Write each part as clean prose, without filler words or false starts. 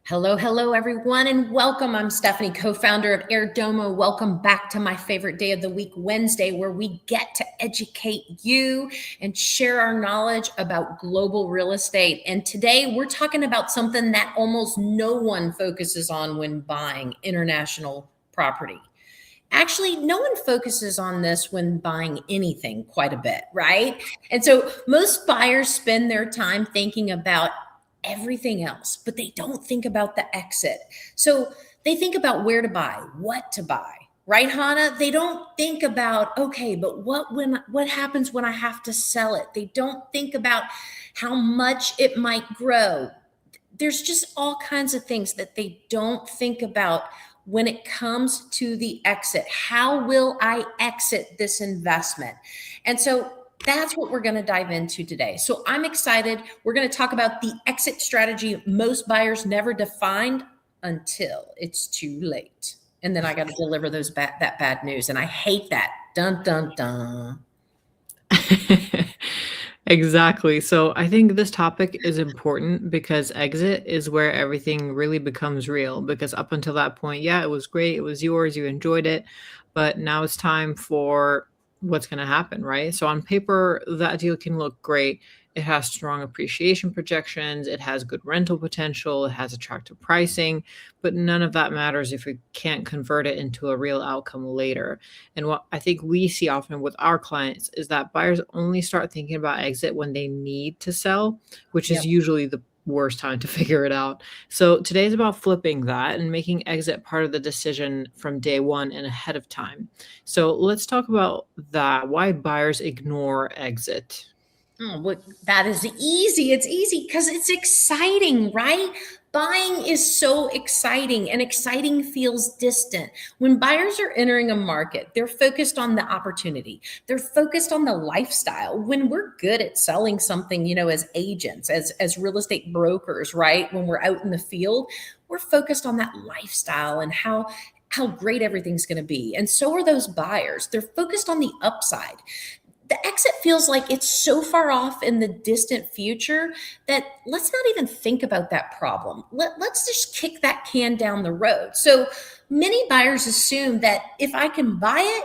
Hello, hello, everyone, and welcome. I'm Stephanie, co-founder of Airdomo. Welcome back to my favorite day of the week, Wednesday, where we get to educate you and share our knowledge about global real estate. And today we're talking about something that almost no one focuses on when buying international property. Actually, no one focuses on this when buying anything quite a bit, right? And so most buyers spend their time thinking about everything else, but they don't think about the exit. So they think about where to buy, what to buy, right, Hannah? They don't think about, okay, but what happens when I have to sell it? They don't think about how much it might grow. There's just all kinds of things that they don't think about when it comes to the exit. How will I exit this investment? And so that's what we're going to dive into today. So I'm excited. We're going to talk about the exit strategy most buyers never defined until it's too late. And then I got to deliver that bad news. And I hate that. Dun, dun, dun. Exactly. So I think this topic is important because exit is where everything really becomes real. Because up until that point, yeah, it was great. It was yours. You enjoyed it. But now it's time for what's going to happen, right? So on paper, that deal can look great. It has strong appreciation projections. It has good rental potential. It has attractive pricing. But none of that matters if we can't convert it into a real outcome later. And what I think we see often with our clients is that buyers only start thinking about exit when they need to sell, which is Yep. usually the worst time to figure it out. So today's about flipping that and making exit part of the decision from day one and ahead of time. So let's talk about that. Why buyers ignore exit. Oh, well, that is easy. It's easy because it's exciting, right? Buying is so exciting, and exciting feels distant. When buyers are entering a market, they're focused on the opportunity. They're focused on the lifestyle. When we're good at selling something, as agents, as real estate brokers, right? When we're out in the field, we're focused on that lifestyle and how great everything's going to be. And so are those buyers. They're focused on the upside. The exit feels like it's so far off in the distant future that let's not even think about that problem. Let's just kick that can down the road. So many buyers assume that if I can buy it,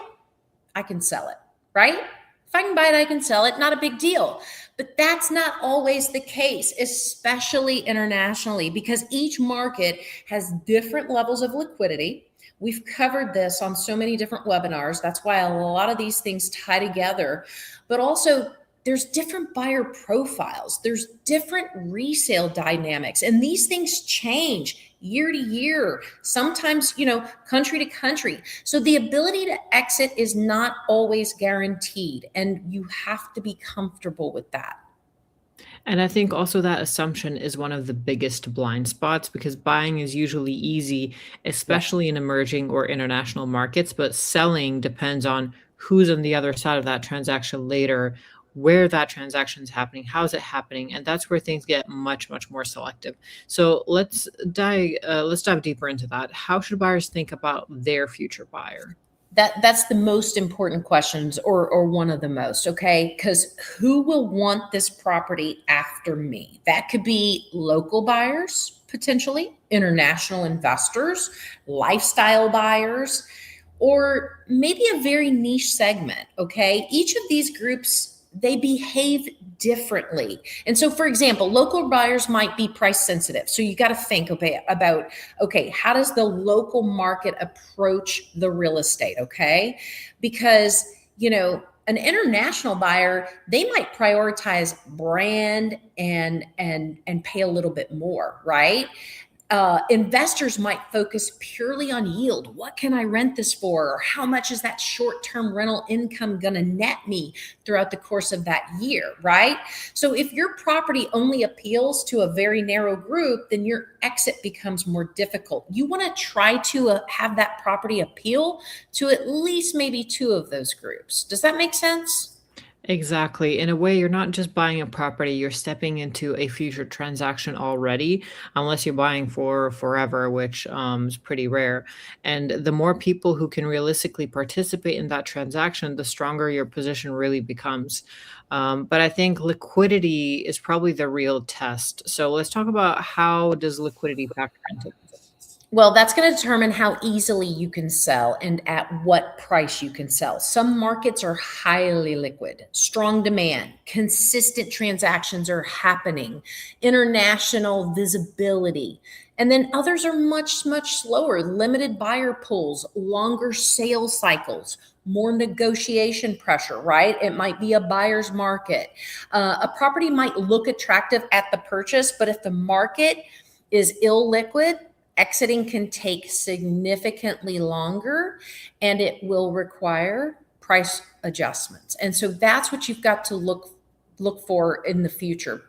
I can sell it, right? If I can buy it, I can sell it, not a big deal. But that's not always the case, especially internationally, because each market has different levels of liquidity. We've covered this on so many different webinars. That's why a lot of these things tie together. But also, there's different buyer profiles, there's different resale dynamics, and these things change year to year, sometimes, country to country. So the ability to exit is not always guaranteed, and you have to be comfortable with that. And I think also that assumption is one of the biggest blind spots because buying is usually easy, Yeah. especially in emerging or international markets, but selling depends on who's on the other side of that transaction later, where that transaction is happening, how is it happening, and that's where things get much, much more selective. So let's dive deeper into that. How should buyers think about their future buyer? That's the most important questions, or one of the most, okay? Because who will want this property after me? That could be local buyers, potentially international investors, lifestyle buyers, or maybe a very niche segment. Okay, each of these groups, they behave differently. And so, for example, local buyers might be price sensitive, so you got to think, okay, about, okay, how does the local market approach the real estate? Okay, because an international buyer, they might prioritize brand and pay a little bit more, right? Investors might focus purely on yield. What can I rent this for? Or how much is that short term rental income going to net me throughout the course of that year, right? So if your property only appeals to a very narrow group, then your exit becomes more difficult. You want to try to have that property appeal to at least maybe two of those groups. Does that make sense? Exactly. In a way, you're not just buying a property, you're stepping into a future transaction already, unless you're buying for forever, which is pretty rare. And the more people who can realistically participate in that transaction, the stronger your position really becomes. But I think liquidity is probably the real test. So let's talk about how does liquidity factor into this? Well, that's going to determine how easily you can sell and at what price you can sell. Some markets are highly liquid, strong demand, consistent transactions are happening, international visibility. And then others are much, much slower, limited buyer pools, longer sales cycles, more negotiation pressure, right? It might be a buyer's market. A property might look attractive at the purchase, but if the market is illiquid, exiting can take significantly longer and it will require price adjustments. And so that's what you've got to look for in the future.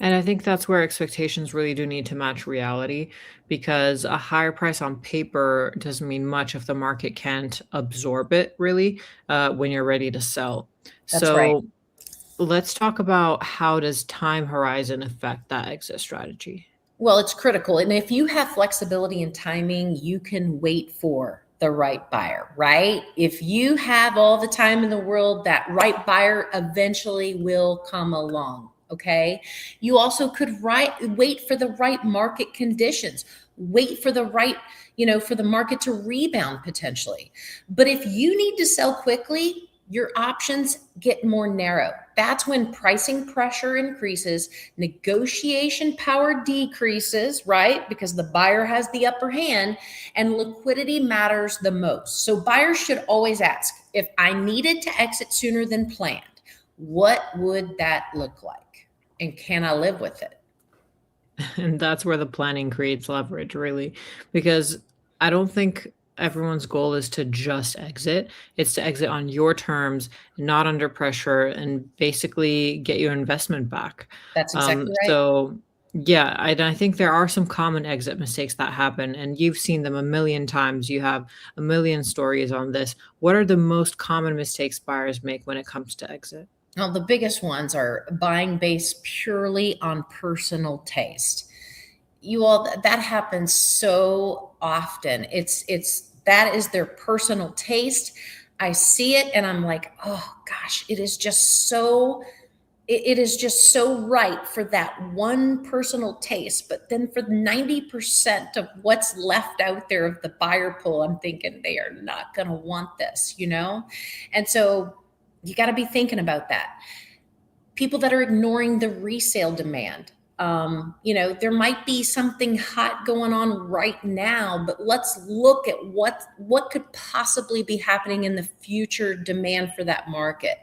And I think that's where expectations really do need to match reality because a higher price on paper doesn't mean much if the market can't absorb it really when you're ready to sell. That's right. So let's talk about how does time horizon affect that exit strategy? Well, it's critical. And if you have flexibility in timing, you can wait for the right buyer, right? If you have all the time in the world, that right buyer eventually will come along. Okay. You also could wait for the right market conditions, wait for the right, for the market to rebound potentially. But if you need to sell quickly, your options get more narrow. That's when pricing pressure increases, negotiation power decreases, right? Because the buyer has the upper hand and liquidity matters the most. So buyers should always ask, if I needed to exit sooner than planned, what would that look like? And can I live with it? And that's where the planning creates leverage, really, because I don't think everyone's goal is to just exit. It's to exit on your terms, not under pressure, and basically get your investment back. That's exactly right. So, yeah, I think there are some common exit mistakes that happen, and you've seen them a million times. You have a million stories on this. What are the most common mistakes buyers make when it comes to exit? Well, the biggest ones are buying based purely on personal taste. You all, that happens so often. It's that is their personal taste. I see it and I'm like, oh gosh, it is just so right for that one personal taste. But then for 90% of what's left out there of the buyer pool, I'm thinking they are not going to want this. And so you got to be thinking about that. People that are ignoring the resale demand. There might be something hot going on right now, but let's look at what could possibly be happening in the future demand for that market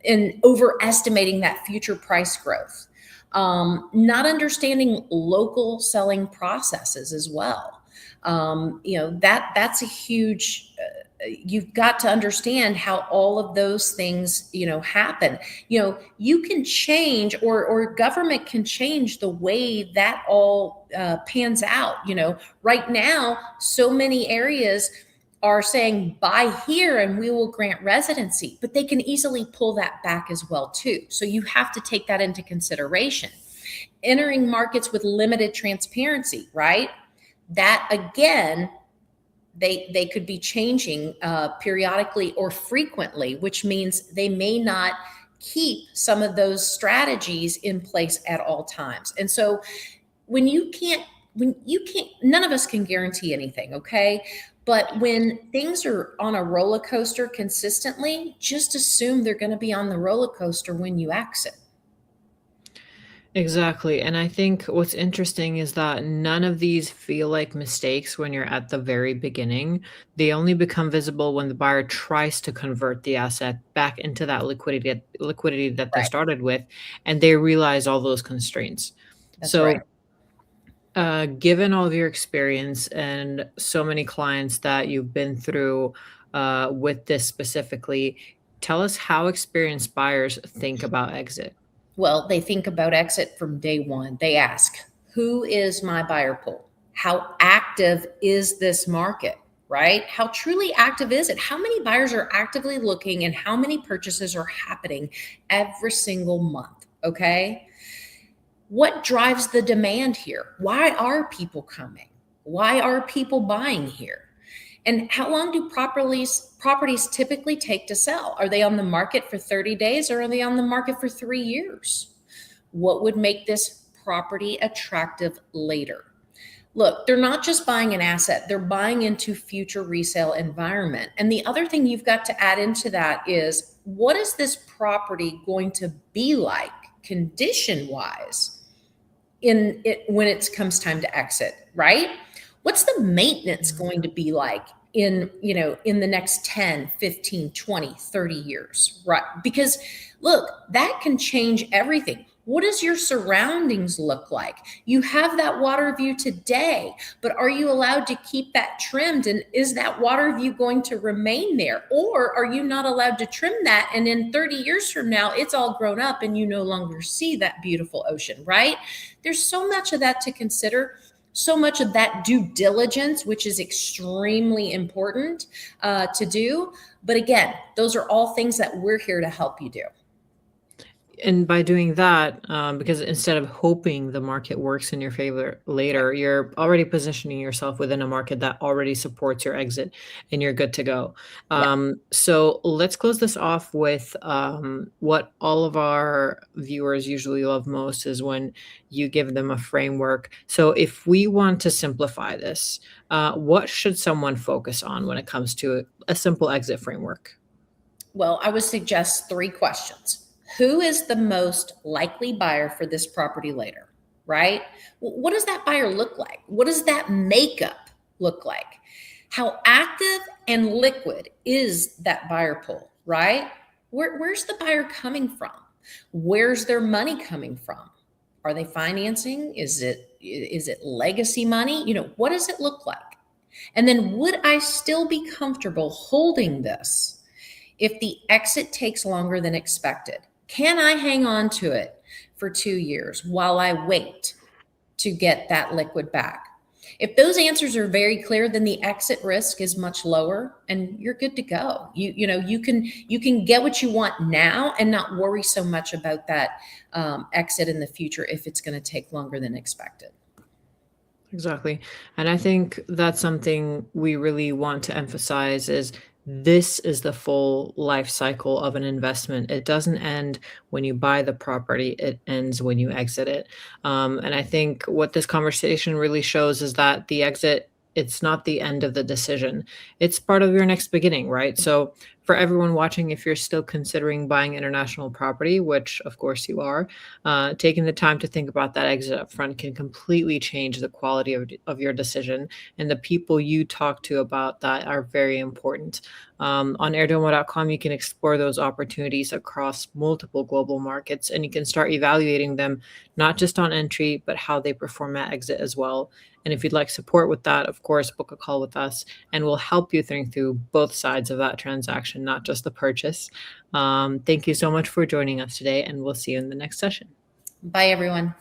and overestimating that future price growth. Not understanding local selling processes as well. That's a huge. You've got to understand how all of those things happen. You can change, or government can change the way that all pans out. Right now, so many areas are saying buy here and we will grant residency, but they can easily pull that back as well too. So you have to take that into consideration. Entering markets with limited transparency, right? That again, they could be changing periodically or frequently, which means they may not keep some of those strategies in place at all times. And so when you can't, none of us can guarantee anything, okay? But when things are on a roller coaster consistently, just assume they're going to be on the roller coaster when you exit. Exactly. And I think what's interesting is that none of these feel like mistakes when you're at the very beginning. They only become visible when the buyer tries to convert the asset back into that liquidity that they Right. started with, and they realize all those constraints. That's right. So, given all of your experience and so many clients that you've been through with this specifically, tell us how experienced buyers think about exit. Well, they think about exit from day one. They ask, who is my buyer pool? How active is this market? right? How truly active is it? How many buyers are actively looking and how many purchases are happening every single month? Okay. What drives the demand here? Why are people coming? Why are people buying here? And how long do properties typically take to sell? Are they on the market for 30 days or are they on the market for 3 years? What would make this property attractive later? Look, they're not just buying an asset, they're buying into future resale environment. And the other thing you've got to add into that is what is this property going to be like condition wise in it when it comes time to exit, right? What's the maintenance going to be like in the next 10, 15, 20, 30 years, right? Because look, that can change everything. What does your surroundings look like? You have that water view today, but are you allowed to keep that trimmed? And is that water view going to remain there? Or are you not allowed to trim that? And in 30 years from now, it's all grown up and you no longer see that beautiful ocean, right? There's so much of that to consider, so much of that due diligence, which is extremely important to do. But again, those are all things that we're here to help you do. And by doing that, because instead of hoping the market works in your favor later, you're already positioning yourself within a market that already supports your exit and you're good to go. Yeah. So let's close this off with what all of our viewers usually love most is when you give them a framework. So if we want to simplify this, what should someone focus on when it comes to a simple exit framework? Well, I would suggest 3 questions. Who is the most likely buyer for this property later? Right? What does that buyer look like? What does that makeup look like? How active and liquid is that buyer pool? Right? Where's the buyer coming from? Where's their money coming from? Are they financing? Is it legacy money? What does it look like? And then would I still be comfortable holding this if the exit takes longer than expected? Can I hang on to it for 2 years while I wait to get that liquid back? If those answers are very clear, then the exit risk is much lower and you're good to go. You can get what you want now and not worry so much about that exit in the future if it's going to take longer than expected. Exactly. And I think that's something we really want to emphasize is this is the full life cycle of an investment. It doesn't end when you buy the property, it ends when you exit it. And I think what this conversation really shows is that the exit, it's not the end of the decision. It's part of your next beginning, right? So for everyone watching, if you're still considering buying international property, which of course you are, taking the time to think about that exit up front can completely change the quality of your decision. And the people you talk to about that are very important. On airdomo.com, you can explore those opportunities across multiple global markets and you can start evaluating them not just on entry, but how they perform at exit as well. And if you'd like support with that, of course, book a call with us and we'll help you think through both sides of that transaction, not just the purchase. Thank you so much for joining us today, and we'll see you in the next session. Bye, everyone.